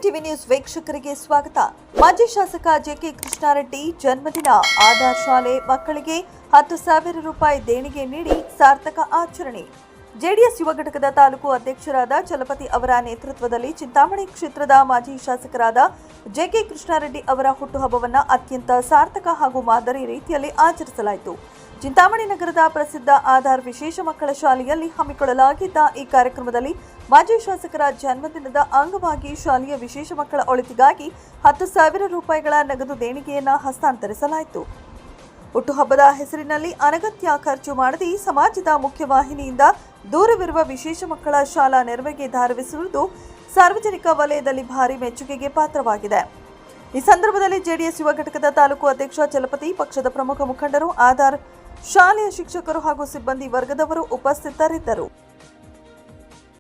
A N TV news ವೀಕ್ಷಕರಿಗೆ ಸ್ವಾಗತ. ಮಾಜಿ ಶಾಸಕ ಜೆಕೆ ಕೃಷ್ಣಾರೆಡ್ಡಿ ಜನ್ಮದಿನ. ಆಧಾರ್ ಶಾಲೆ ಮಕ್ಕಳಿಗೆ 10,000 ರೂಪಾಯಿ ದೇಣಿಗೆ ನೀಡಿ ಸಾರ್ಥಕ ಆಚರಣೆ. ಜೆಡಿಎಸ್ ಯುವ ಘಟಕದ ತಾಲೂಕು ಅಧ್ಯಕ್ಷರಾದ ಚಲಪತಿ ಅವರ ನೇತೃತ್ವದಲ್ಲಿ ಚಿಂತಾಮಣಿ ಕ್ಷೇತ್ರದ ಮಾಜಿ ಶಾಸಕರಾದ ಜೆಕೆ ಕೃಷ್ಣಾರೆಡ್ಡಿ ಅವರ ಹುಟ್ಟುಹಬ್ಬವನ್ನು ಅತ್ಯಂತ ಸಾರ್ಥಕ ಹಾಗೂ ಮಾದರಿ ರೀತಿಯಲ್ಲಿ ಆಚರಿಸಲಾಯಿತು. ಚಿಂತಾಮಣಿ ನಗರದ ಪ್ರಸಿದ್ಧ ಆಧಾರ್ ವಿಶೇಷ ಮಕ್ಕಳ ಶಾಲೆಯಲ್ಲಿ ಹಮ್ಮಿಕೊಳ್ಳಲಾಗಿದ್ದ ಈ ಕಾರ್ಯಕ್ರಮದಲ್ಲಿ ಮಾಜಿ ಶಾಸಕರ ಜನ್ಮದಿನದ ಅಂಗವಾಗಿ ಶಾಲೆಯ ವಿಶೇಷ ಮಕ್ಕಳ ಒಳಿತಿಗಾಗಿ 10,000 ರೂಪಾಯಿಗಳ ನಗದು ದೇಣಿಗೆಯನ್ನು ಹಸ್ತಾಂತರಿಸಲಾಯಿತು. ಹುಟ್ಟುಹಬ್ಬದ ಹೆಸರಿನಲ್ಲಿ ಅನಗತ್ಯ ಖರ್ಚು ಮಾಡದೆ ಸಮಾಜದ ಮುಖ್ಯವಾಹಿನಿಯಿಂದ ದೂರವಿರುವ ವಿಶೇಷ ಮಕ್ಕಳ ಶಾಲಾ ನೆರವಿಗೆ ಧಾರವಿಸಿರುವುದು ಸಾರ್ವಜನಿಕ ವಲಯದಲ್ಲಿ ಭಾರಿ ಮೆಚ್ಚುಗೆಗೆ ಪಾತ್ರವಾಗಿದೆ. ಈ ಸಂದರ್ಭದಲ್ಲಿ ಜೆಡಿಎಸ್ ಯುವ ಘಟಕದ ತಾಲೂಕು ಅಧ್ಯಕ್ಷ ಚಲಪತಿ, ಪಕ್ಷದ ಪ್ರಮುಖ ಮುಖಂಡರು, ಆಧಾರ್ ಶಾಲೆಯ ಶಿಕ್ಷಕರು ಹಾಗೂ ಸಿಬ್ಬಂದಿ ವರ್ಗದವರು ಉಪಸ್ಥಿತರಿದ್ದರು.